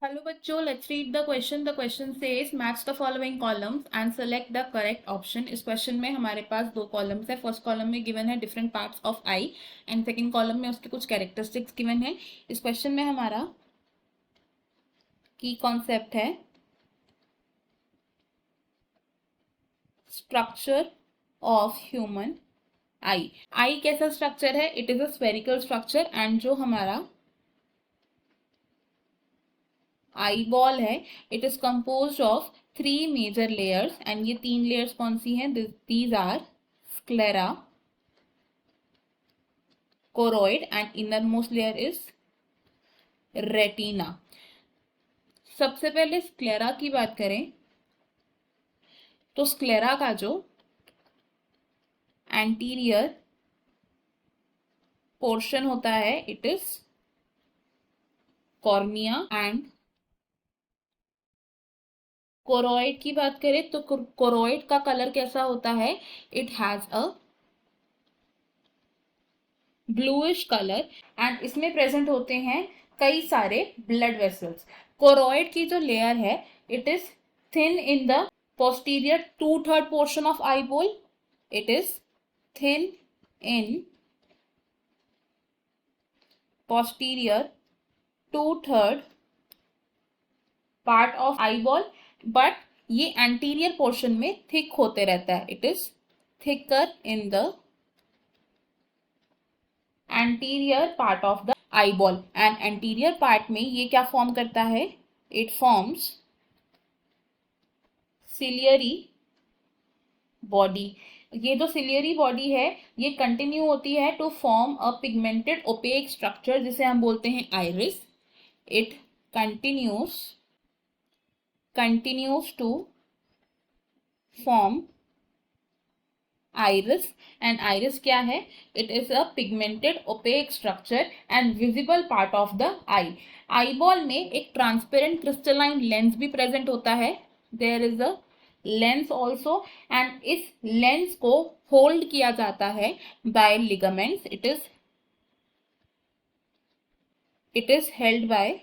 Hello बच्चों, let's read the question. The question says match the following columns and select the correct option. इस question में हमारे पास दो columns है. First column में गिवन है different parts of I and second column में उसके कुछ कैरेक्टरिस्टिक्स गिवन है. इस क्वेश्चन में हमारा की कॉन्सेप्ट है structure of human eye. Eye कैसा स्ट्रक्चर है? It is a spherical structure and जो हमारा आई बॉल है it is compose of 3 major layers and ये 3 लेयर्स कौन सी हैं? These are sclera, choroid and innermost layer is retina. सबसे पहले स्क्लेरा की बात करें तो स्क्लेरा का जो एंटीरियर पोर्शन होता है it is cornea and choroid की बात करें तो कोरोइड का कलर कैसा होता है? It has a bluish colour and इसमें प्रेजेंट होते हैं कई सारे ब्लड वेसल्स. कोरोइड की जो लेयर है it is thin in the posterior 2/3 portion of eyeball. It is thin in posterior 2/3 part of eyeball, but ये anterior portion में thick होते रहता है. It is thicker in the anterior part of the eyeball and anterior part में ये क्या form करता है? It forms ciliary body. ये जो सिलियरी बॉडी है ये कंटिन्यू होती है to form a pigmented opaque structure जिसे हम बोलते हैं iris. It continues to form iris and iris क्या है? It is a pigmented opaque structure and visible part of the eye. Eyeball में एक ट्रांसपेरेंट क्रिस्टलाइन लेंस भी प्रेजेंट होता है. There is a lens also and इस lens को hold किया जाता है bye ligaments. It is held by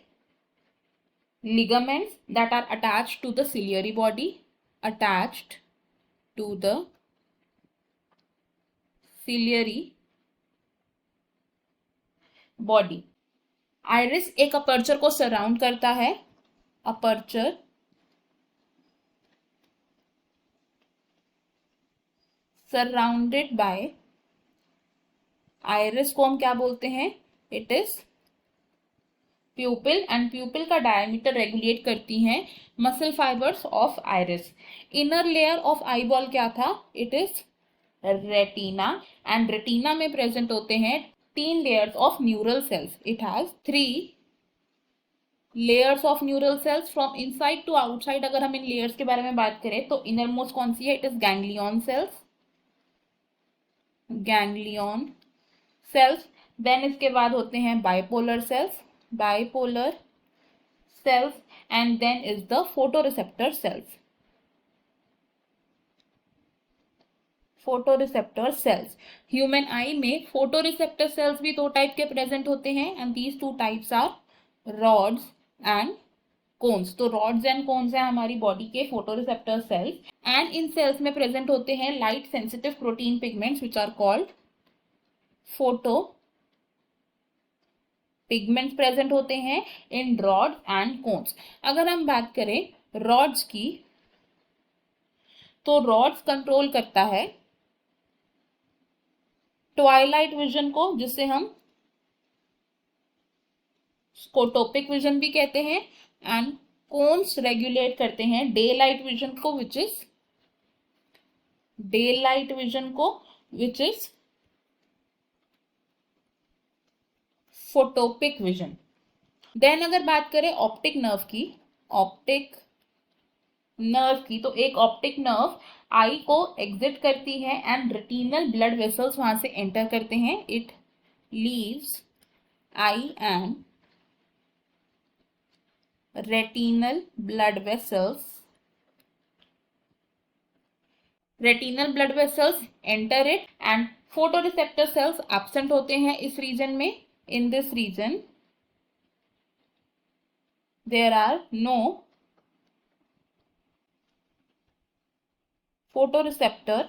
ligaments that are attached to the ciliary body, attached to the ciliary body. iris एक aperture को सराउंड करता है. अपर्चर सराउंडेड बाय आइरिस को हम क्या बोलते हैं? It is pupil and pupil का डायमीटर रेगुलेट करती हैं muscle fibres of iris. Inner layer of eyeball क्या था? It is retina and retina में प्रेजेंट होते हैं 3 layers of neural cells. It has 3 layers of neural cells from inside to outside. अगर हम इन लेयर्स के बारे में बात करें तो इनर मोस्ट कौन सी है? It is ganglion cells. Then इसके बाद होते हैं bipolar cells and then is the photoreceptor cells. Human eye में फोटोरिसेप्टर सेल्स भी 2 टाइप के प्रेजेंट होते हैं and these 2 types are rods and cones. तो रॉड्स एंड कोन्स है हमारी बॉडी के फोटोरिसेप्टर सेल्स एंड इन सेल्स में प्रेजेंट होते हैं light sensitive protein pigments which are called photo pigments. Present होते हैं इन रॉड एंड कोन्स. अगर हम बात करें रॉड्स की तो रॉड्स कंट्रोल करता है ट्वाइलाइट विजन को जिसे हम स्कोटोपिक विजन भी कहते हैं एंड कोन्स रेगुलेट करते हैं डे लाइट विजन को which is photopic vision. Then अगर बात करें ऑप्टिक नर्व की तो एक ऑप्टिक नर्व आई को एग्जिट करती है एंड रेटिनल ब्लड वेसल्स वहां से एंटर करते हैं. It leaves I and retinal blood vessels enter it and photoreceptor cells absent होते हैं इस रीजन में. in this region there are no photoreceptor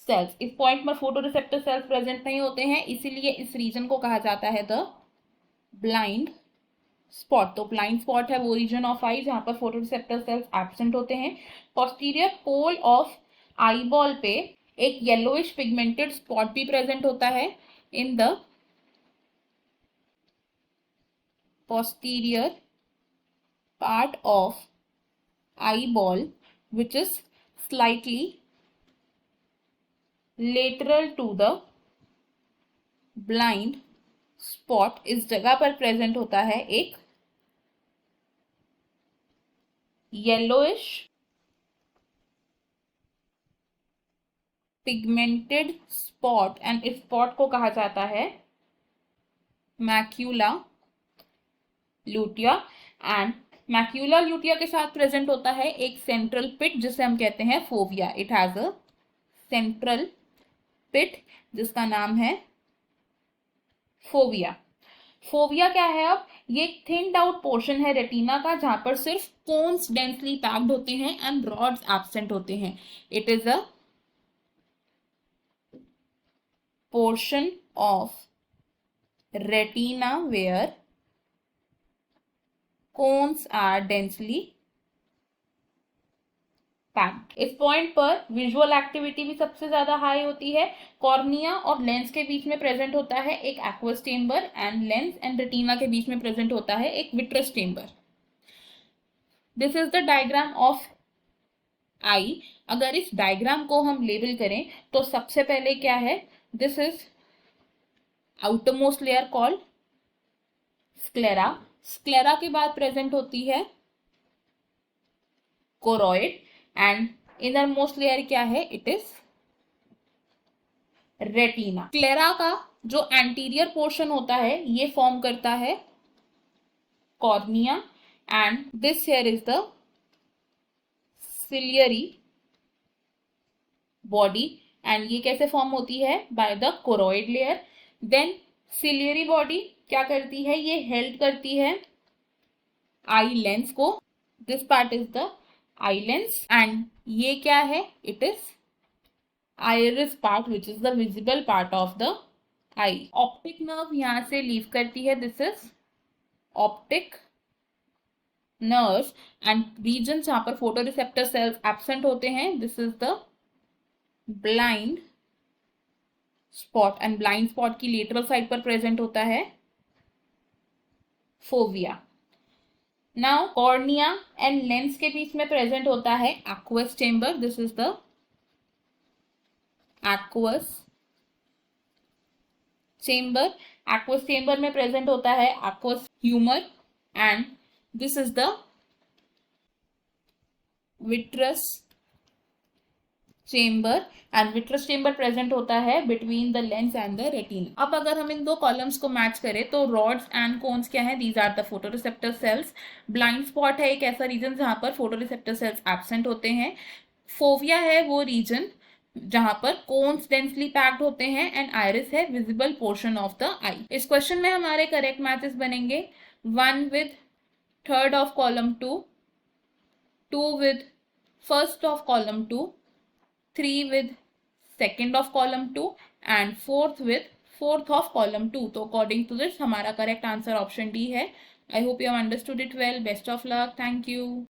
cells. इस पॉइंट पर फोटोरिसेप्टर सेल्स प्रेजेंट नहीं होते हैं, इसीलिए इस रीजन को कहा जाता है द ब्लाइंड स्पॉट। तो ब्लाइंड स्पॉट है वो रीजन ऑफ आई जहां पर फोटोरिसेप्टर सेल्स एब्सेंट होते हैं। Posterior pole of eyeball पे एक येलोइश पिगमेंटेड स्पॉट भी प्रेजेंट होता है in the posterior part of eyeball, which is slightly lateral to the blind spot। इस जगह पर प्रेजेंट होता है एक येलोइश पिगमेंटेड स्पॉट एंड इस स्पॉट को कहा जाता है macula lutea. And macula lutea के साथ प्रेजेंट होता है एक सेंट्रल पिट जिसे हम कहते हैं fovea. It has a central pit जिसका नाम है फोविया। फोविया क्या है? अब ये थिन्ड आउट पोर्शन है रेटिना का जहां पर सिर्फ कोन्स डेंसली पैक्ड होते हैं एंड रॉड्स एब्सेंट होते हैं। It is a portion of retina where cones are densely packed. इस पॉइंट पर विजुअल एक्टिविटी भी सबसे ज्यादा हाई होती है। कॉर्निया और लेंस के बीच में प्रेजेंट होता है एक aqueous chamber and lens and retina के बीच में प्रेजेंट होता है एक vitreous chamber. This is the diagram of eye. अगर इस डायग्राम को हम लेबल करें तो सबसे पहले क्या है? This is outermost layer called sclera. Sclera के बाद प्रेजेंट होती है choroid and inner most layer क्या है? It is retina. स्क्लेरा का जो एंटीरियर पोर्शन होता है ये फॉर्म करता है cornea and this here is the ciliary body and ये कैसे फॉर्म होती है? By the choroid layer. Then ciliary body क्या करती है? ये हेल्ड करती है आई लेंस को। This part is the eye lens and ये क्या है? It is iris part which is the visible part of the eye. Optic nerve यहां से लीव करती है। This is optic nerve and reason जहां पर फोटोरिसेप्टर सेल्स एब्सेंट होते हैं this is the blind spot and blind spot की lateral side पर प्रेजेंट होता है fovea. Now cornea and lens के बीच में प्रेजेंट होता है aqueous chamber. This is the aqueous chamber. Aqueous chamber में प्रेजेंट होता है aqueous humour and this is the vitreous chamber and vitreous chamber present होता है between the lens and the retina. अब अगर हम इन दो कॉलम्स को मैच करें तो रॉड्स एंड कोन्स क्या है? These are the photoreceptor cells. Blind spot है एक ऐसा रीजन जहां पर फोटोरिसेप्टर सेल्स एब्सेंट होते हैं। फोविया है वो रीजन जहां पर कोन्स डेंसली पैक्ड होते हैं एंड आइरिस है विजिबल पोर्शन ऑफ द आई। इस क्वेश्चन में हमारे करेक्ट मैचेस बनेंगे 1 with third of column 2, 2 with first of column 2, 3 with second of column 2 and 4th with fourth of column 2। तो अकॉर्डिंग टू दिस हमारा correct answer option D है। I hope you have understood it well. Best of luck. Thank you.